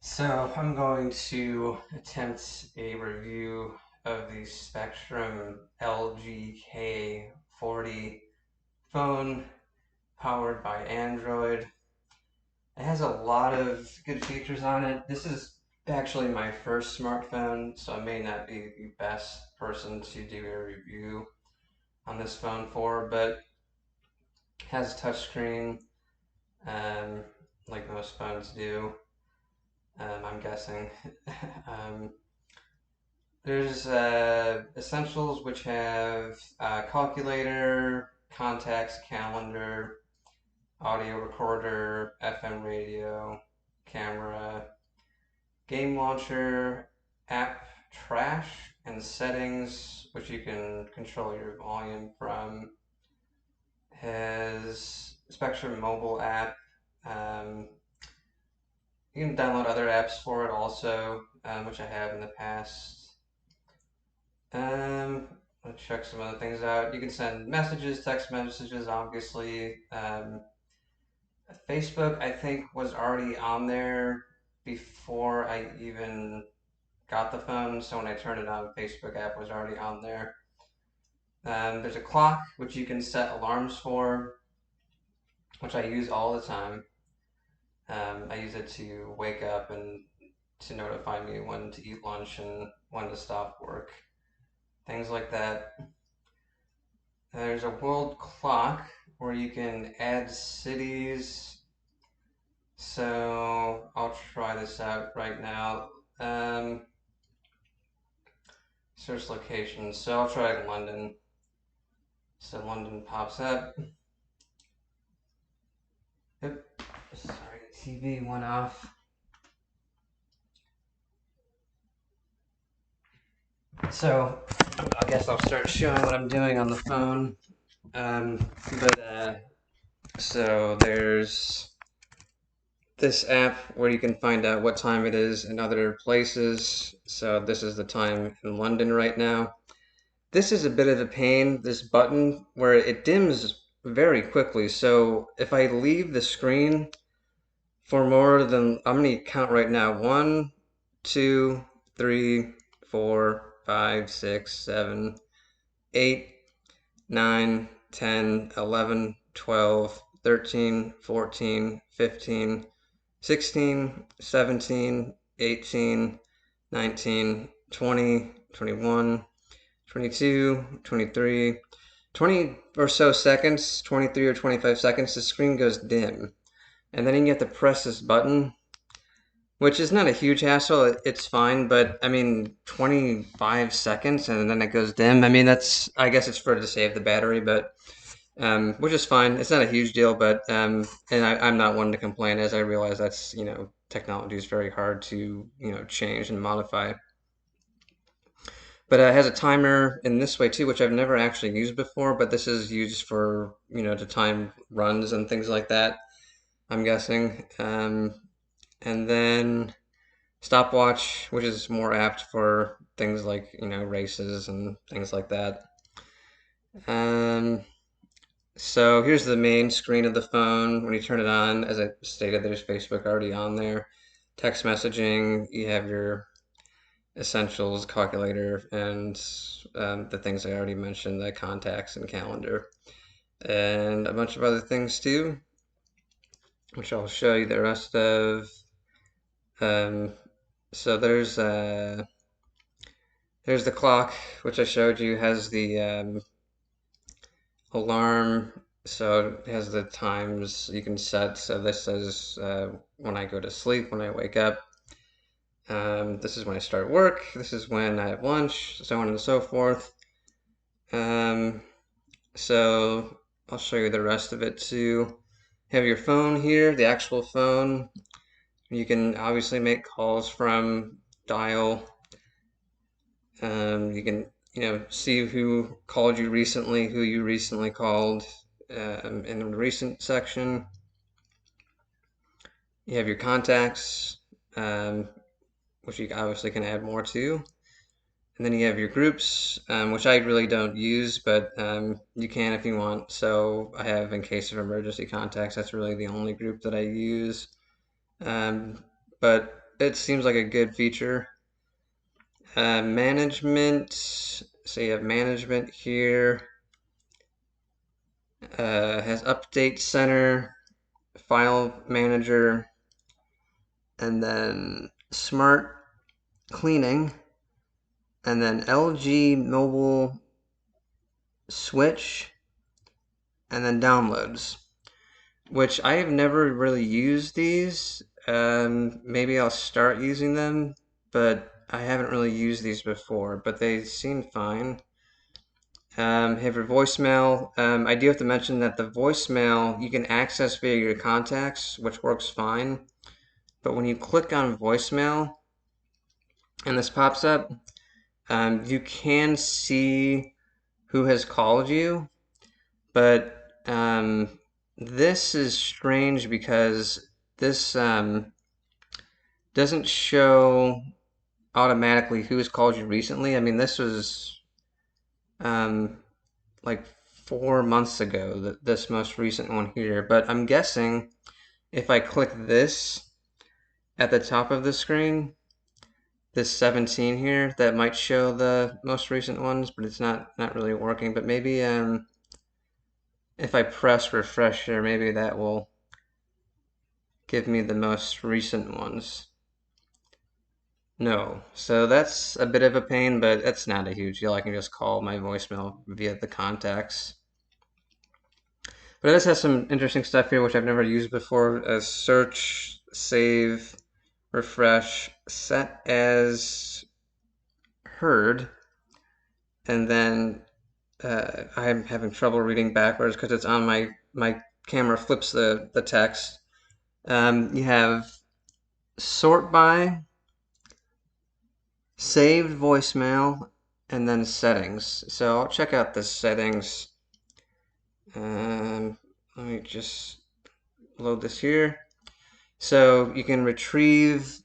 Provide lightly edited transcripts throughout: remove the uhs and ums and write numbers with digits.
So I'm going to attempt a review of the Spectrum LGK40 phone powered by Android. It has a lot of good features on it. This is actually my first smartphone, so I may not be the best person to do a review on this phone for, but it has touchscreen, um, like most phones do. I'm guessing. um, There's essentials which have calculator, contacts, calendar, audio recorder, FM radio, camera, game launcher, app trash, and settings which you can control your volume from. Has Spectrum mobile app. Um, you can download other apps for it also, which I have in the past. Um, Let's check some other things out. You can send messages, text messages, obviously. Facebook, I think, was already on there before I even got the phone. So when I turned it on, Facebook app was already on there. There's a clock, which you can set alarms for, which I use all the time. I use it to wake up and to notify me when to eat lunch and when to stop work, things like that. There's a world clock where you can add cities. So I'll try this out right now. Search locations. So I'll try London. So London pops up. Yep. Sorry, the TV went off. So I guess I'll start showing what I'm doing on the phone. Um, but so there's this app where you can find out what time it is in other places. So this is the time in London right now. This is a bit of a pain, this button, where it dims very quickly. So if I leave the screen for more than, I'm going to count right now, 1, 2, 3, 4, 5, 6, 7, 8, 9, 10, 11, 12, 13, 14, 15, 16, 17, 18, 19, 20, 21, 22, 23, 20 or so seconds, 23 or 25 seconds, the screen goes dim. And then you have to press this button, which is not a huge hassle. It's fine, but I mean, 25 seconds and then it goes dim. I mean, I guess it's for to save the battery, but which is fine. It's not a huge deal, but and I'm not one to complain, as I realize that's, technology is very hard to, change and modify. But it has a timer in this way too, which I've never actually used before, but this is used for, to time runs and things like that, I'm guessing. And then stopwatch, which is more apt for things like, races and things like that. So here's the main screen of the phone. When you turn it on, as I stated, there's Facebook already on there. Text messaging, you have your essentials, calculator, and the things I already mentioned, the contacts and calendar, and a bunch of other things too, which I'll show you the rest of. Um, so there's the clock, which I showed you, has the alarm, so it has the times you can set. So this says when I go to sleep, when I wake up. This is when I start work. This is when I have lunch, so on and so forth. So I'll show you the rest of it too. You have your phone here, the actual phone. You can obviously make calls from, dial. You can, see who called you recently, who you recently called in the recent section. You have your contacts, which you obviously can add more to. And then you have your groups, which I really don't use, but you can if you want. So I have in case of emergency contacts. That's really the only group that I use. But it seems like a good feature. Management, so you have management here. Has update center, file manager, and then smart cleaning, and then LG mobile switch, and then downloads, which I have never really used these. Maybe I'll start using them, but I haven't really used these before, but they seem fine. Have your voicemail. I do have to mention that the voicemail you can access via your contacts, which works fine. But when you click on voicemail and this pops up, you can see who has called you. But this is strange because this doesn't show automatically who has called you recently. I mean, this was um, like 4 months ago, this most recent one here. But I'm guessing if I click this at the top of the screen, this 17 here, that might show the most recent ones, but it's not really working. But maybe if I press refresh here, maybe that will give me the most recent ones. No, so that's a bit of a pain, but it's not a huge deal. I can just call my voicemail via the contacts. But it does have some interesting stuff here, which I've never used before, as search, save, refresh, set as heard, and then I'm having trouble reading backwards because it's on my camera flips the text. You have sort by, saved voicemail, and then settings. So I'll check out the settings. Let me just load this here. So you can retrieve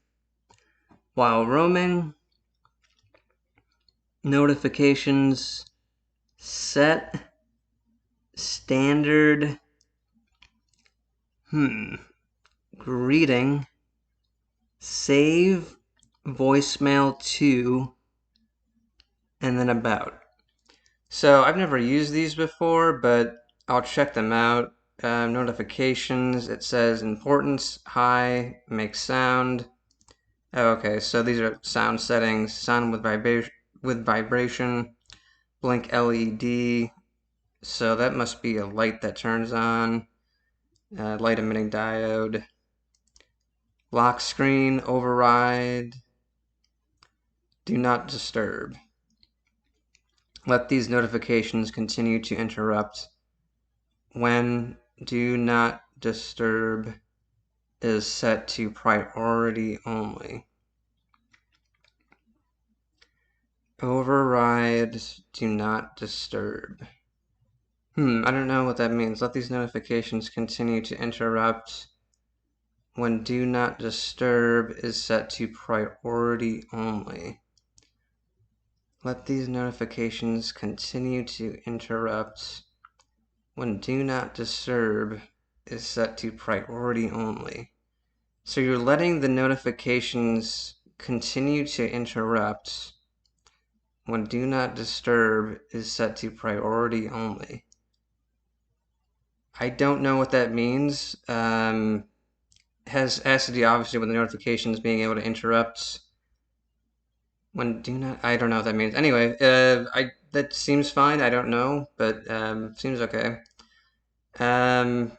while roaming, notifications, set, standard, greeting, save, voicemail to, and then about. So I've never used these before, but I'll check them out. Notifications, it says importance, high, make sound. Oh, okay, so these are sound settings, sound with vibration, blink LED. So that must be a light that turns on. Light emitting diode. Lock screen, override. Do not disturb. Let these notifications continue to interrupt when do not disturb is set to priority only. Override do not disturb. I don't know what that means. Let these notifications continue to interrupt when do not disturb is set to priority only. Let these notifications continue to interrupt when do not disturb is set to priority only. So you're letting the notifications continue to interrupt when do not disturb is set to priority only. I don't know what that means. Has to do obviously with the notifications being able to interrupt when do not. I don't know what that means. Anyway, that seems fine. I don't know, but seems okay. And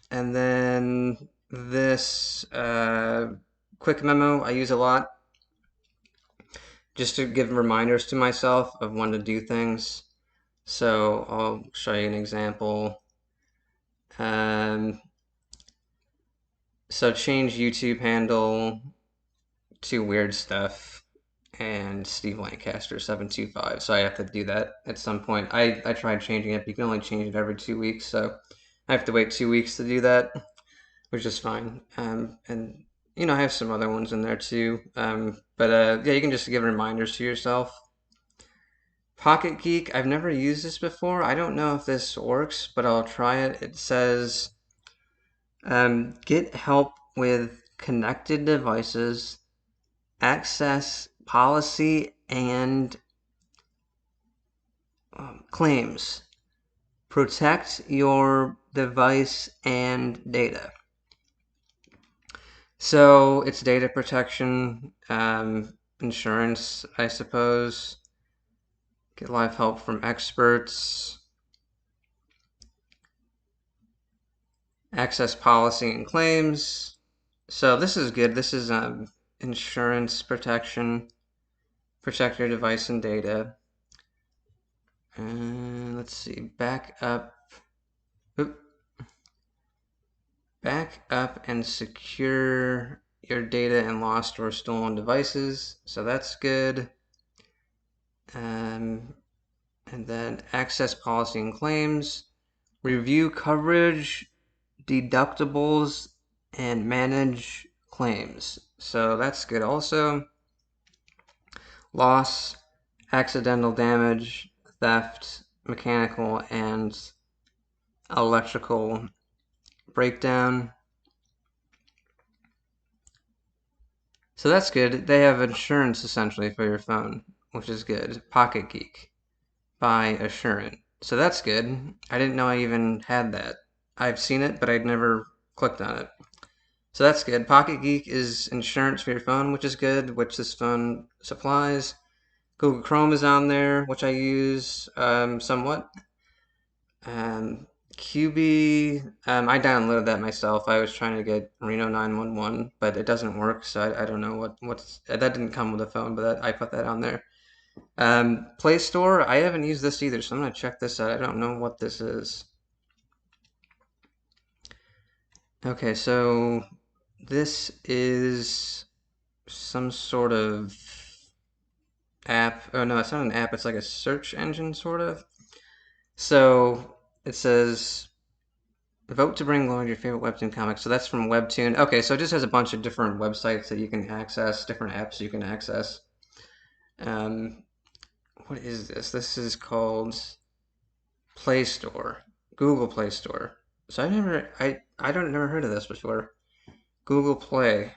then this quick memo I use a lot just to give reminders to myself of when to do things. So I'll show you an example. So change YouTube handle to weird stuff and Steve Lancaster 725. So I have to do that at some point. I tried changing it, but you can only change it every 2 weeks. So I have to wait 2 weeks to do that, which is fine. And I have some other ones in there too. But yeah, you can just give reminders to yourself. Pocket Geek, I've never used this before. I don't know if this works, but I'll try it. It says, get help with connected devices access policy and claims. Protect your device and data. So it's data protection, insurance, I suppose. Get live help from experts. Access policy and claims. So this is good. This is insurance protection. Protect your device and data. And let's see, back up and secure your data and lost or stolen devices. So that's good. And then access policy and claims. Review coverage, deductibles, and manage claims. So that's good also. Loss, accidental damage, theft, mechanical, and electrical breakdown. So that's good. They have insurance essentially for your phone, which is good. Pocket Geek by Assurant. So that's good. I didn't know I even had that. I've seen it, but I'd never clicked on it. So that's good. Pocket Geek is insurance for your phone, which is good, which this phone supplies. Google Chrome is on there, which I use somewhat. QB, I downloaded that myself. I was trying to get Reno 911, but it doesn't work, so I don't know what's that didn't come with the phone, but I put that on there. Play Store, I haven't used this either, so I'm gonna check this out. I don't know what this is. Okay, so this is some sort of app. Oh no, it's not an app, it's like a search engine sort of. So it says vote to bring glory to your favorite Webtoon comics. So that's from Webtoon. Okay, so it just has a bunch of different websites that you can access, different apps you can access. What is this? This is called Play Store, Google Play Store. So I don't never heard of this before. Google Play.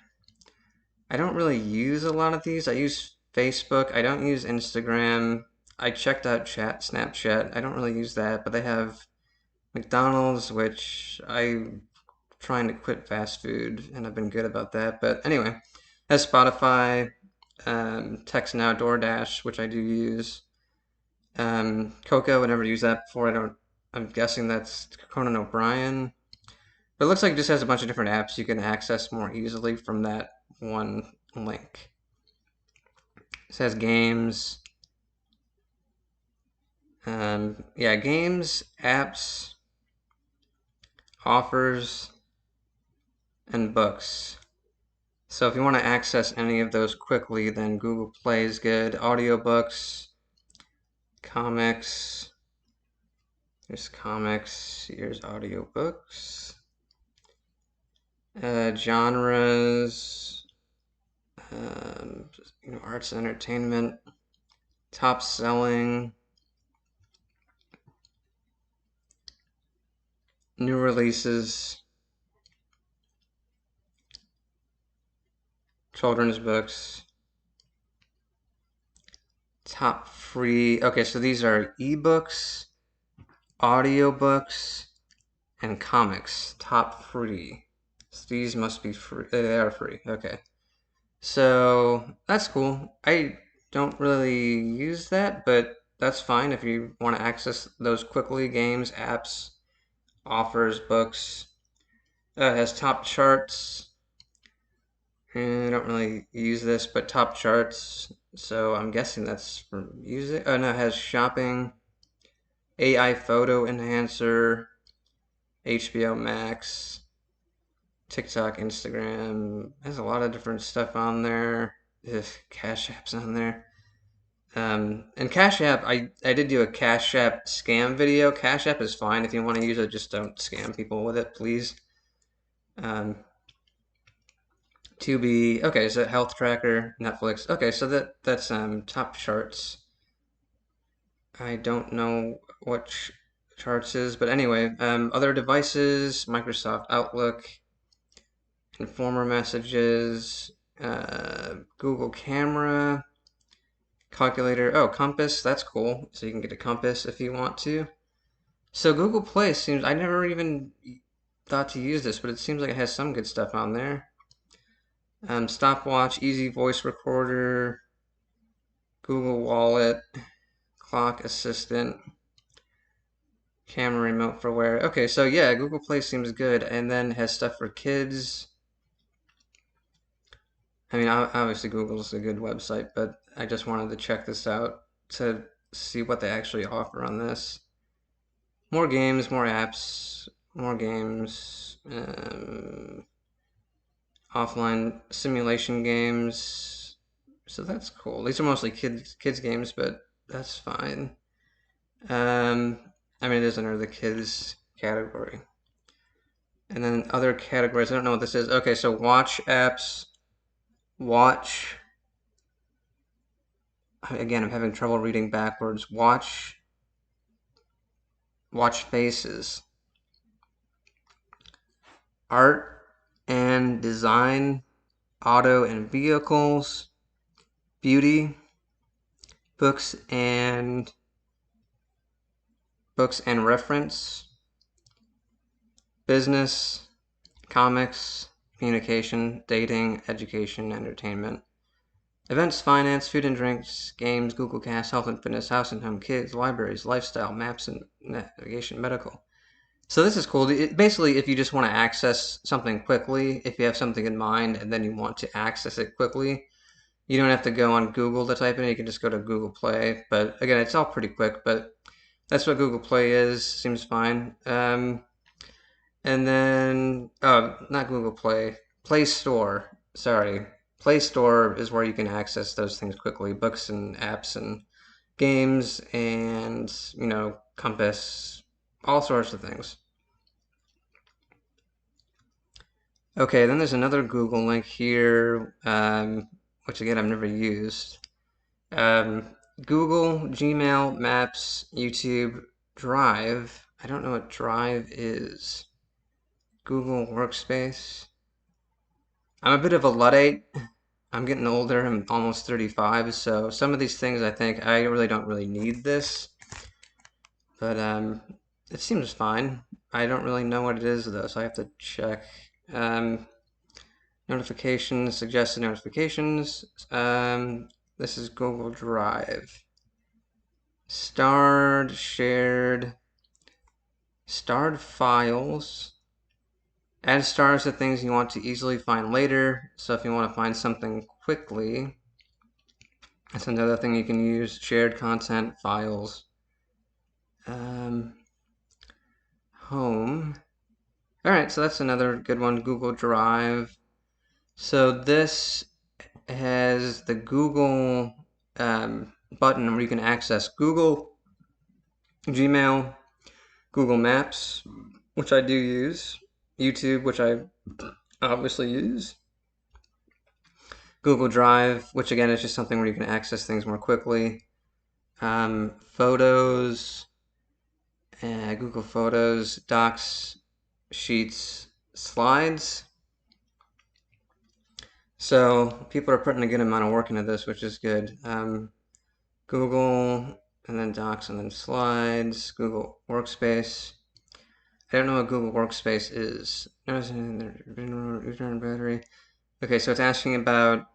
I don't really use a lot of these. I use Facebook. I don't use Instagram. I checked out Snapchat. I don't really use that, but they have McDonald's, which I'm trying to quit fast food, and I've been good about that. But anyway, has Spotify, Text Now, DoorDash, which I do use. Coco, I never used that before. I'm guessing that's Conan O'Brien. But it looks like it just has a bunch of different apps you can access more easily from that one link. It says games. Yeah, games, apps, offers, and books. So if you want to access any of those quickly, then Google Play is good. Audiobooks, comics. Here's comics. Here's audiobooks. Genres. Arts and entertainment. Top selling. New releases. Children's books. Top free. Okay, so these are ebooks, audiobooks, and comics. Top free. So these must be free. They are free. Okay. So that's cool. I don't really use that, but that's fine if you want to access those quickly. Games, apps, offers, books. It has top charts. I don't really use this, but top charts. So I'm guessing that's for music. Oh no, it has shopping, AI photo enhancer, HBO Max, TikTok, Instagram. Has a lot of different stuff on there. Cash apps on there. And Cash App, I did do a Cash App scam video. Cash App is fine if you want to use it, just don't scam people with it, please. Tubi, okay, so health tracker, Netflix. Okay, so that's top charts. I don't know what charts is, but anyway, other devices, Microsoft Outlook, Informer messages, Google Camera, calculator. Oh, compass. That's cool. So you can get a compass if you want to. So Google Play seems, I never even thought to use this, but it seems like it has some good stuff on there. Stopwatch, easy voice recorder, Google Wallet, clock assistant, camera remote for wear. Okay, so yeah, Google Play seems good, and then has stuff for kids. I mean, obviously Google's a good website, but I just wanted to check this out to see what they actually offer on this. More games, more apps, more games, offline simulation games. So that's cool. These are mostly kids games, but that's fine. Um, I mean, it is under the kids category. And then other categories, I don't know what this is. Okay, so watch apps, watch. Again, I'm having trouble reading backwards. Watch faces. Art and design, auto and vehicles, beauty, books and reference, business, comics, communication, dating, education, entertainment, events, finance, food and drinks, games, Google Cast, health and fitness, house and home, kids, libraries, lifestyle, maps and navigation, medical. So this is cool. Basically, if you just want to access something quickly, if you have something in mind and then you want to access it quickly, you don't have to go on Google to type in it. You can just go to Google Play. But again, it's all pretty quick, but that's what Google Play is. Seems fine. And then, oh, not Google Play, Play Store. Sorry. Play Store is where you can access those things quickly, books and apps and games and, Compass, all sorts of things. Okay, then there's another Google link here, which again I've never used. Google, Gmail, Maps, YouTube, Drive. I don't know what Drive is. Google Workspace. I'm a bit of a Luddite. I'm getting older. I'm almost 35, so some of these things I think I really don't really need this. But it seems fine. I don't really know what it is though, so I have to check. Notifications, suggested notifications. This is Google Drive. Starred, shared, starred files. Add stars to things you want to easily find later. So if you want to find something quickly, that's another thing you can use. Shared content, files. Home. All right, so that's another good one, Google Drive. So this has the Google button where you can access Google, Gmail, Google Maps, which I do use, YouTube, which I obviously use, Google Drive, which again is just something where you can access things more quickly, Photos, Google Photos, Docs, Sheets, Slides. So people are putting a good amount of work into this, which is good. Google, and then Docs, and then Slides, Google Workspace. I don't know what Google Workspace is. Return battery. Okay, so it's asking about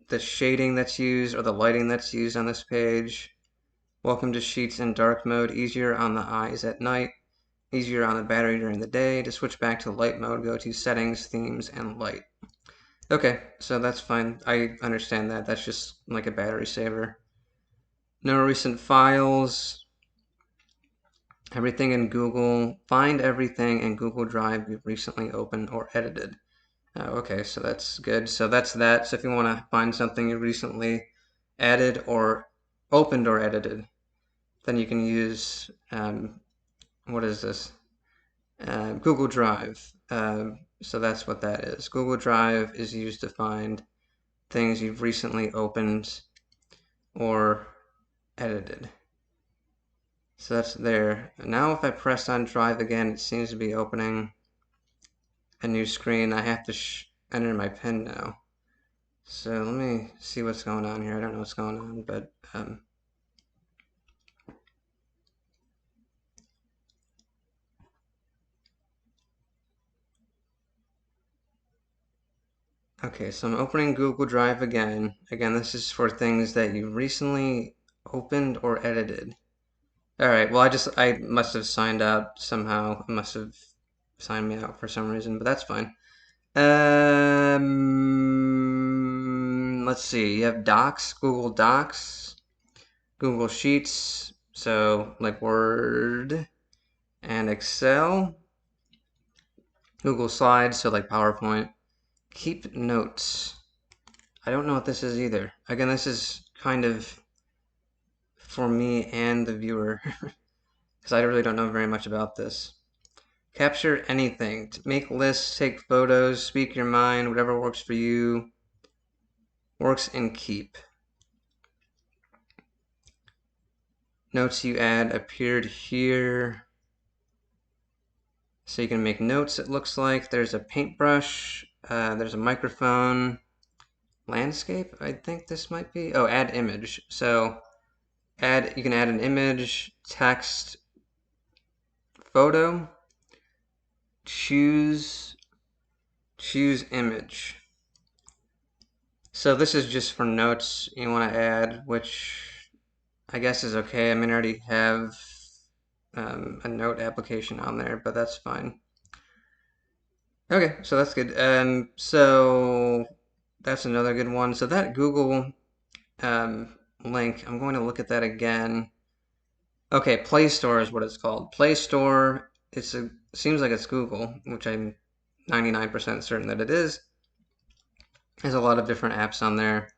the shading that's used or the lighting that's used on this page. Welcome to Sheets in dark mode. Easier on the eyes at night. Easier on the battery during the day. To switch back to light mode, go to Settings, Themes, and Light. Okay, so that's fine. I understand that. That's just like a battery saver. No recent files. Everything in Google. Find everything in Google Drive you've recently opened or edited. Okay, so that's good. So that's that. So if you want to find something you recently added or opened or edited, then you can use, what is this? Google Drive. So that's what that is. Google Drive is used to find things you've recently opened or edited. So that's there. Now if I press on Drive again, it seems to be opening a new screen. I have to enter my PIN now. So let me see what's going on here. I don't know what's going on, but okay, so I'm opening Google Drive again. Again, this is for things that you recently opened or edited. All right, well, I must have signed out somehow. I must have signed me out for some reason, but that's fine. Let's see. You have Docs, Google Docs, Google Sheets, so like Word and Excel, Google Slides, so like PowerPoint. Keep Notes. I don't know what this is either. Again, this is kind of for me and the viewer, because I really don't know very much about this. Capture anything. Make lists, take photos, speak your mind, whatever works for you. Works in Keep. Notes you add appeared here. So you can make notes, it looks like. There's a paintbrush. There's a microphone. Landscape, I think this might be. Oh, add image. So you can add an image, text, photo, choose image. So this is just for notes you want to add, which I guess is okay. I mean, I already have a note application on there, but that's fine. Okay, so that's good. So that's another good one. So that Google link, I'm going to look at that again. Okay, Play Store is what it's called. Play Store, seems like it's Google, which I'm 99% certain that it is. There's a lot of different apps on there.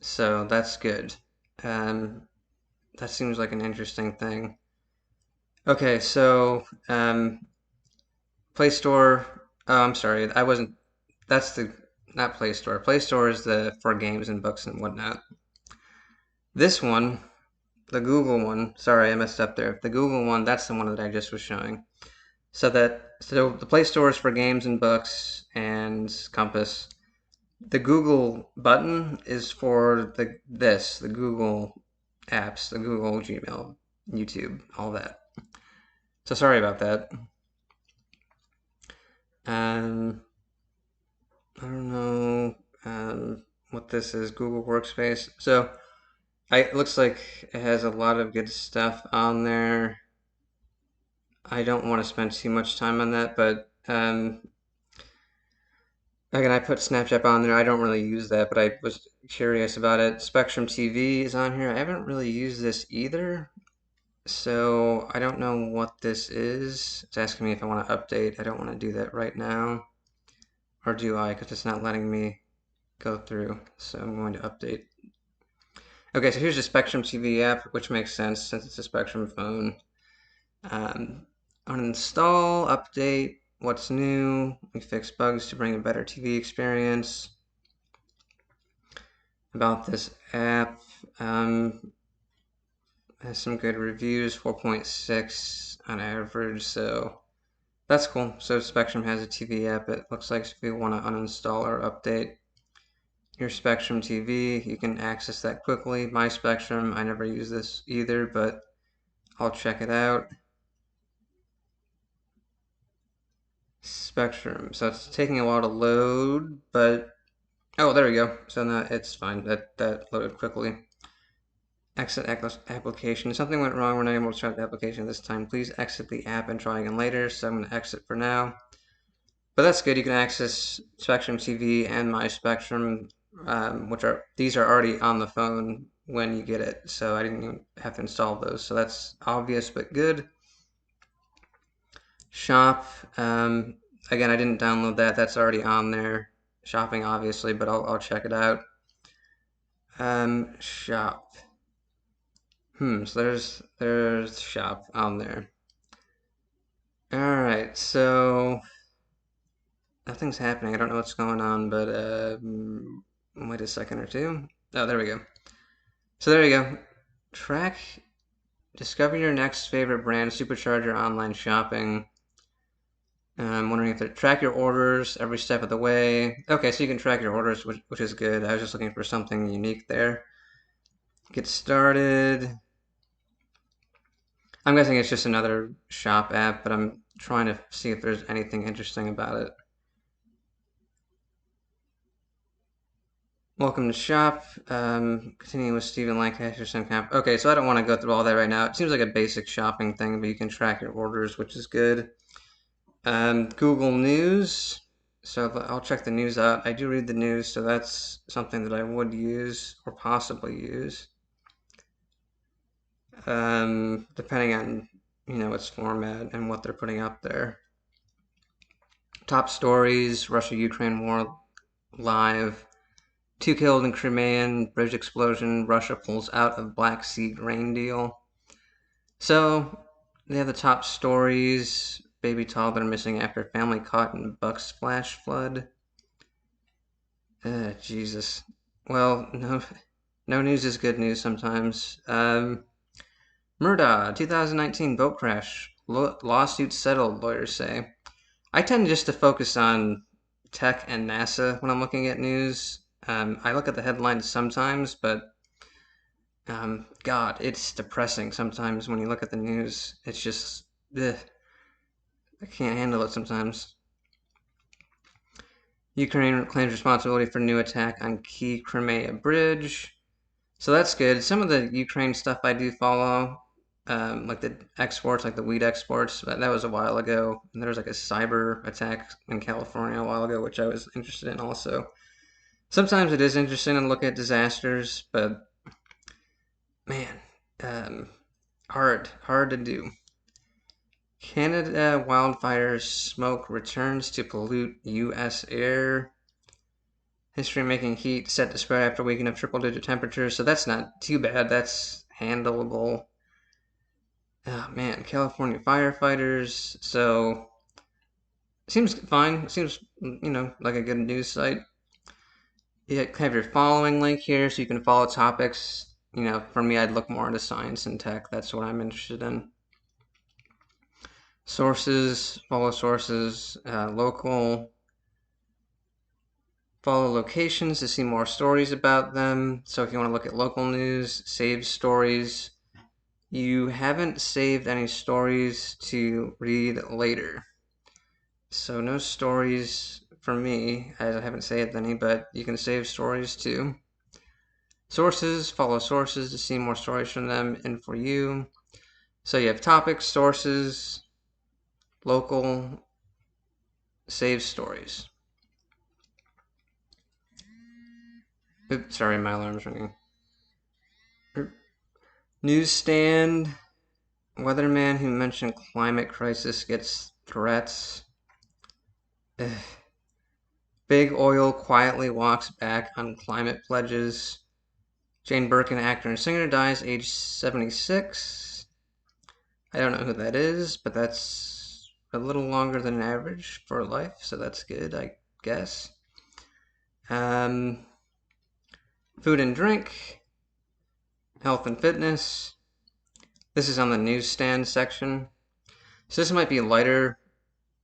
So that's good. That seems like an interesting thing. Okay, so Play Store. Oh, I'm sorry. I wasn't. That's the not Play Store. Play Store is the for games and books and whatnot. This one, the Google one. Sorry, I messed up there. The Google one. That's the one that I just was showing. So the Play Store is for games and books and Compass. The Google button is for the Google apps, the Google Gmail, YouTube, all that. So sorry about that. I don't know what this is, Google Workspace. So it looks like it has a lot of good stuff on there. I don't want to spend too much time on that, but again, I put Snapchat on there. I don't really use that, but I was curious about it. Spectrum TV is on here. I haven't really used this either, so I don't know what this is. It's asking me if I want to update. I don't want to do that right now. Or do I? Because it's not letting me go through. So I'm going to update. Okay, so here's the Spectrum TV app, which makes sense since it's a Spectrum phone. Uninstall, update, what's new. We fix bugs to bring a better TV experience. About this app, has some good reviews, 4.6 on average, so that's cool. So Spectrum has a TV app. It looks like if you want to uninstall or update your Spectrum TV, you can access that quickly. My Spectrum, I never use this either, but I'll check it out. Spectrum, so it's taking a while to load, but oh, there we go. So now it's fine. That loaded quickly. Exit application. If something went wrong, we're not able to start the application this time. Please exit the app and try again later. So I'm going to exit for now. But that's good. You can access Spectrum TV and My Spectrum, these are already on the phone when you get it. So I didn't even have to install those. So that's obvious but good. Shop. Again, I didn't download that. That's already on there. Shopping, obviously, but I'll check it out. Shop. So there's shop on there. Alright, so nothing's happening. I don't know what's going on, but wait a second or two. Oh, there we go. So there you go. Track, discover your next favorite brand, supercharge your online shopping. I'm wondering if they track your orders every step of the way. Okay, so you can track your orders, which is good. I was just looking for something unique there. Get started. I'm guessing it's just another shop app, but I'm trying to see if there's anything interesting about it. Welcome to shop. Continuing with Stephen Lancaster, some camp. Okay, so I don't want to go through all that right now. It seems like a basic shopping thing, but you can track your orders, which is good. Google News. So I'll check the news out. I do read the news, so that's something that I would use or possibly use. Depending on its format and what they're putting up there. Top stories: Russia-Ukraine war live. 2 killed in Crimean bridge explosion. Russia pulls out of Black Sea grain deal. So they have the top stories. Baby toddler missing after family caught in buck splash flood. Jesus. Well, no news is good news sometimes. Murda, 2019 boat crash. Lawsuit settled, lawyers say. I tend just to focus on tech and NASA when I'm looking at news. I look at the headlines sometimes, but God, it's depressing sometimes when you look at the news. It's just, ugh, I can't handle it sometimes. Ukraine claims responsibility for new attack on key Crimea bridge. So that's good. Some of the Ukraine stuff I do follow, like the exports, like the wheat exports. That was a while ago. And there was like a cyber attack in California a while ago, which I was interested in also. Sometimes it is interesting to look at disasters, but man, um, hard to do. Canada wildfire smoke returns to pollute U.S. air. History-making heat set to spread after a weekend of triple-digit temperatures, so that's not too bad. That's handleable. Oh man, California firefighters. So seems fine. Seems like a good news site. You have your following link here, so you can follow topics. For me, I'd look more into science and tech. That's what I'm interested in. Sources, follow sources, local. Follow locations to see more stories about them. So if you want to look at local news, save stories. You haven't saved any stories to read later. So no stories for me, as I haven't saved any, but you can save stories too. Sources, follow sources to see more stories from them and for you. So you have topics, sources, local, save stories. Oops, sorry, my alarm's ringing. Newsstand, weatherman who mentioned climate crisis gets threats. Ugh. Big oil quietly walks back on climate pledges. Jane Birkin, actor and singer, dies age 76. I don't know who that is, but that's a little longer than average for life, so that's good, I guess. Food and drink, health and fitness. This is on the newsstand section. So this might be lighter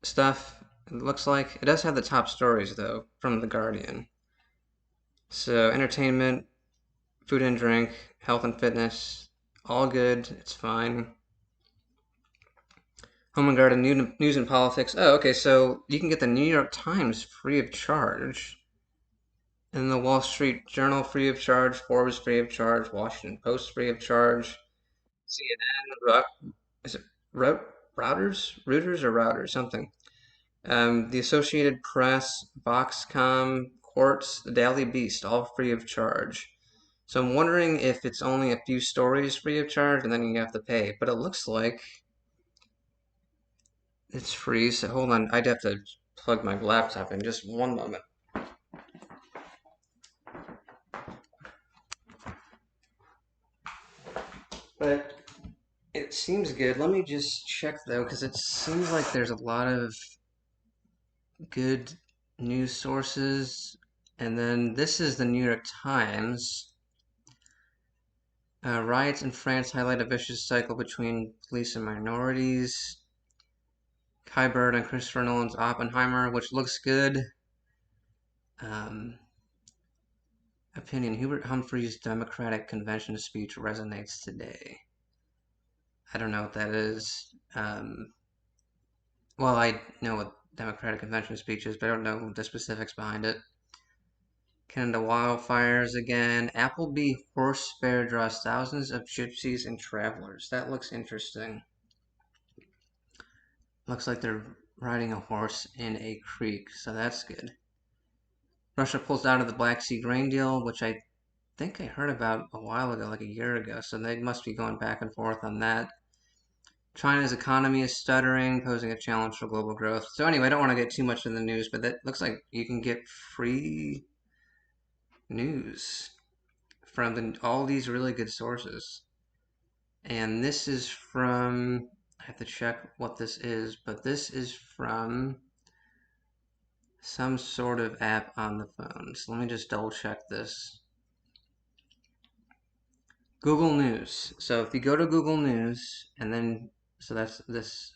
stuff, it looks like. It does have the top stories, though, from The Guardian. So entertainment, food and drink, health and fitness, all good, it's fine. Home and garden, news and politics. Oh, okay, so you can get the New York Times free of charge, and the Wall Street Journal free of charge, Forbes free of charge, Washington Post free of charge, CNN, is it Reuters or Routers, something. The Associated Press, Voxcom, Quartz, the Daily Beast, all free of charge. So I'm wondering if it's only a few stories free of charge and then you have to pay. But it looks like it's free. So hold on, I'd have to plug my laptop in just one moment. But it seems good. Let me just check though, because it seems like there's a lot of good news sources. And then this is the New York Times. Riots in France highlight a vicious cycle between police and minorities. Kai Bird and Christopher Nolan's Oppenheimer, which looks good. Opinion: Hubert Humphrey's Democratic Convention speech resonates today. I don't know what that is. Well, I know what Democratic Convention speech is, but I don't know the specifics behind it. Canada wildfires again. Appleby Horse Fair draws thousands of gypsies and travelers. That looks interesting. Looks like they're riding a horse in a creek, so that's good. Russia pulls out of the Black Sea grain deal, which I think I heard about a while ago, like a year ago, so they must be going back and forth on that. China's economy is stuttering, posing a challenge for global growth. So anyway, I don't want to get too much in the news, but that looks like you can get free news from all these really good sources. And this is from, I have to check what this is, but this is from some sort of app on the phone. So let me just double check this. Google News. So if you go to Google News, and then, so that's this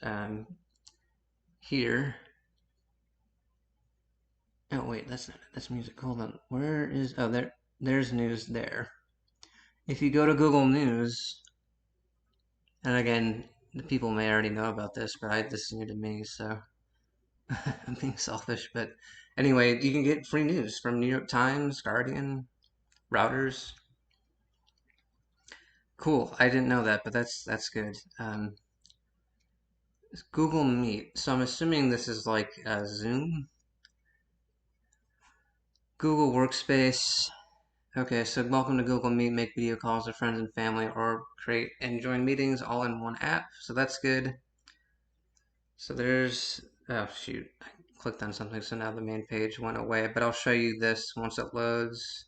here. Oh wait, that's not it. That's music. Hold on. Where is, oh, there's news there. If you go to Google News, and again, the people may already know about this, but this is new to me, so I'm being selfish. But anyway, you can get free news from New York Times, Guardian, Routers. Cool. I didn't know that, but that's good. Google Meet. So I'm assuming this is like Zoom. Google Workspace. Okay, so welcome to Google Meet. Make video calls with friends and family or create and join meetings all in one app. So that's good. So there's, oh shoot, I clicked on something, so now the main page went away, but I'll show you this once it loads.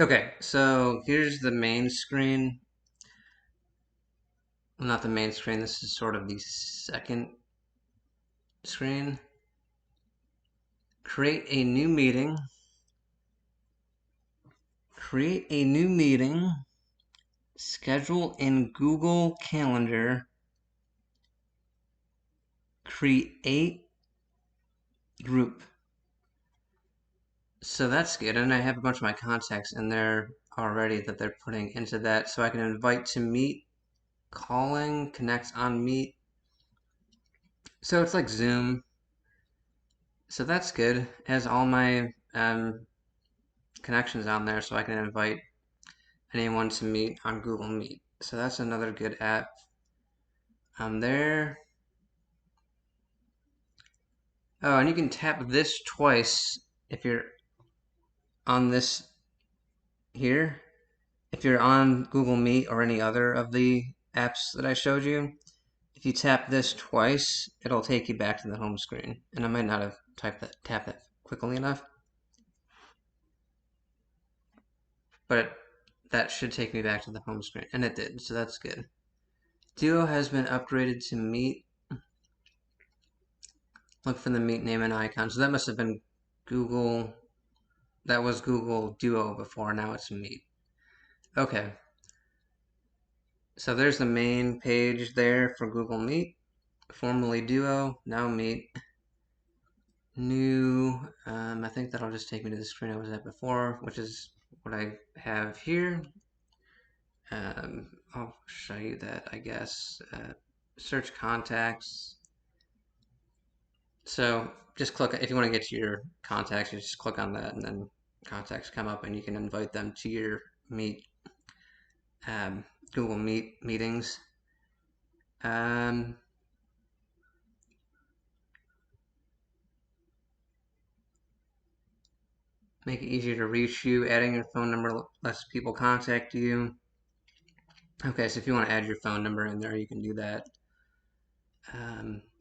Okay, so here's the main screen. Well, not the main screen, this is sort of the second screen. Create a new meeting. Create a new meeting. Schedule in Google Calendar. Create group. So that's good, and I have a bunch of my contacts in there already that they're putting into that, so I can invite to meet, calling, connect on Meet. So it's like Zoom. So that's good. It has all my connections on there, so I can invite anyone to meet on Google Meet. So that's another good app. I'm there. Oh, and you can tap this twice if you're on this here. If you're on Google Meet or any other of the apps that I showed you, if you tap this twice, it'll take you back to the home screen. And I might not have tapped that quickly enough, but that should take me back to the home screen, and it did, so that's good. Duo has been upgraded to Meet. Look for the Meet name and icon. So that must have been Google. That was Google Duo before. Now it's Meet. Okay. So there's the main page there for Google Meet. Formerly Duo, now Meet. New. I think that'll just take me to the screen I was at before, which is what I have here. I'll show you that, I guess. Search contacts. So just click, if you want to get to your contacts, you just click on that, and then contacts come up, and you can invite them to your Meet, Google Meet meetings. Make it easier to reach you. Adding your phone number lets people contact you. Okay, so if you want to add your phone number in there, you can do that.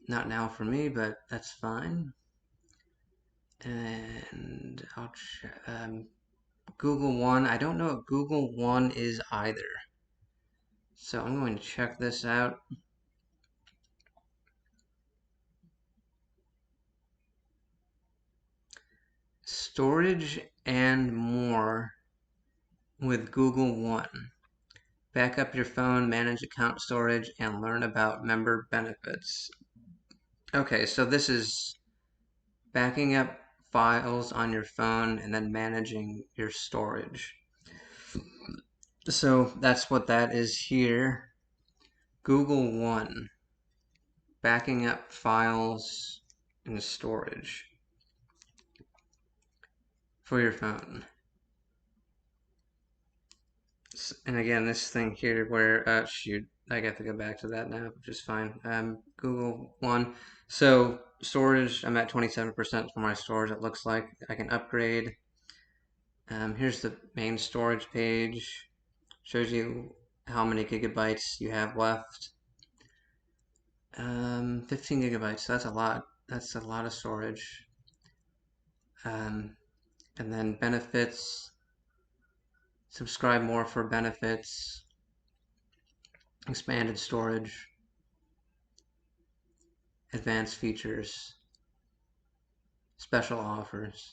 Not now for me, but that's fine. And I'll check. Google One. I don't know what Google One is either. So I'm going to check this out. storage and more with Google One. Back up your phone, manage account storage, and learn about member benefits. Okay, so this is backing up files on your phone and then managing your storage. So that's what that is here. Google One, backing up files and storage for your phone. And again, this thing here where, shoot, I got to go back to that now, which is fine. Google One. So storage, I'm at 27% for my storage. It looks like I can upgrade. Here's the main storage page. Shows you how many gigabytes you have left. 15 gigabytes. That's a lot. That's a lot of storage. And then benefits. Subscribe more for benefits. Expanded storage. Advanced features. Special offers.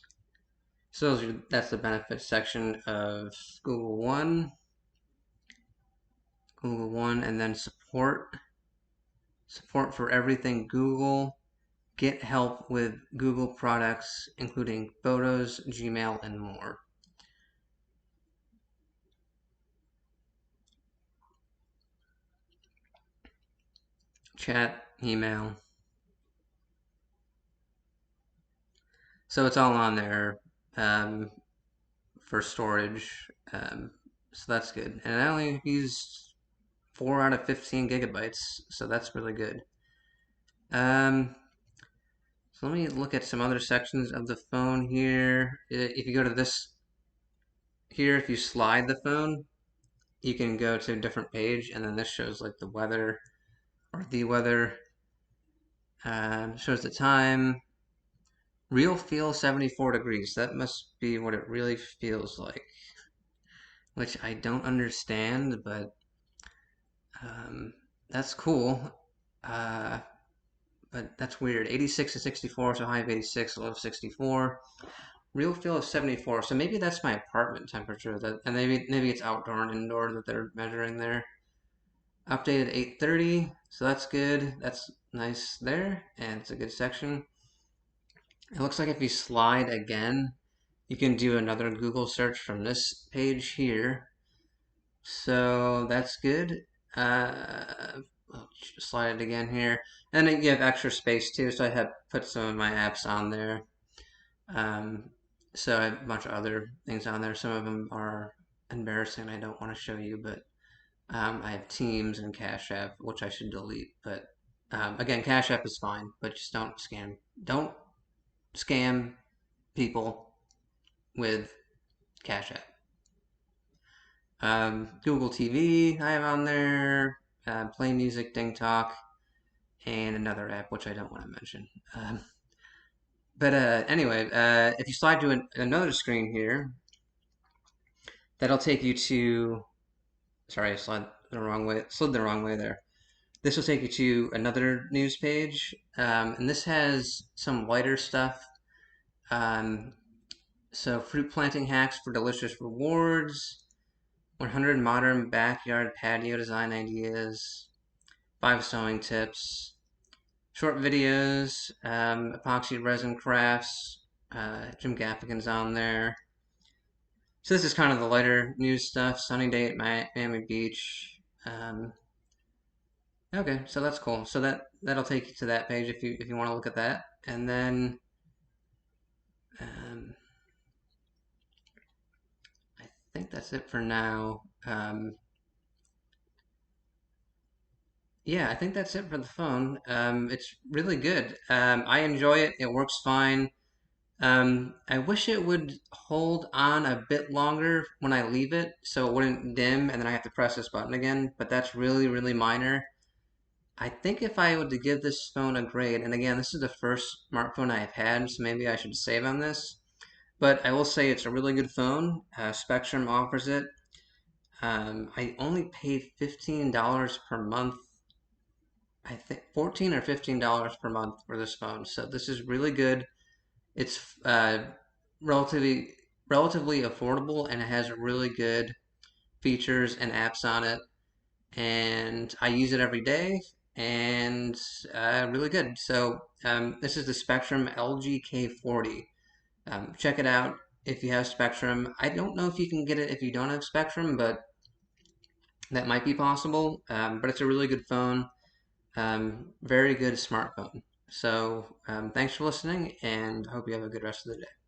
So that's the benefits section of Google One. Google One, and then support. Support for everything Google. Get help with Google products, including Photos, Gmail, and more. Chat, email. So it's all on there for storage. So that's good. And I only used 4 out of 15 gigabytes, so that's really good. So let me look at some other sections of the phone here. If you go to this here, if you slide the phone, you can go to a different page, and then this shows like the weather or the weather. Shows the time. Real feel 74 degrees. That must be what it really feels like, which I don't understand, but that's cool. But that's weird. 86 to 64, so high of 86, low of 64. Real feel of 74, so maybe that's my apartment temperature. And maybe it's outdoor and indoor that they're measuring there. Updated 8:30, so that's good. That's nice there, and it's a good section. It looks like if you slide again, you can do another Google search from this page here. So that's good. I'll slide it again here. And then you have extra space too, so I have put some of my apps on there. So I have a bunch of other things on there. Some of them are embarrassing. I don't want to show you, but I have Teams and Cash App, which I should delete. But again, Cash App is fine, but just don't scam. Don't scam people with Cash App. Google TV I have on there, Play Music, Ding Talk, and another app which I don't want to mention. But anyway, if you slide to another screen here, that'll take you to. Sorry, I slid the wrong way. Slid the wrong way there. This will take you to another news page, and this has some lighter stuff. So fruit planting hacks for delicious rewards, 100 modern backyard patio design ideas, 5 sewing tips, short videos, epoxy resin crafts, Jim Gaffigan's on there. So this is kind of the lighter news stuff. Sunny day at Miami Beach. Okay, so that's cool. So that'll take you to that page if you want to look at that, and then I think that's it for now. Yeah, I think that's it for the phone. It's really good. I enjoy it. It works fine. I wish it would hold on a bit longer when I leave it, so it wouldn't dim, and then I have to press this button again. But that's really, really minor. I think if I were to give this phone a grade, and again, this is the first smartphone I have had, so maybe I should save on this. But I will say it's a really good phone. Spectrum offers it. I only paid $15 per month. I think 14 or $15 per month for this phone. So this is really good. It's relatively relatively affordable, and it has really good features and apps on it. And I use it every day, and really good. So this is the Spectrum LGK40. Check it out if you have Spectrum. I don't know if you can get it if you don't have Spectrum, but that might be possible. But it's a really good phone, very good smartphone. So thanks for listening, and hope you have a good rest of the day.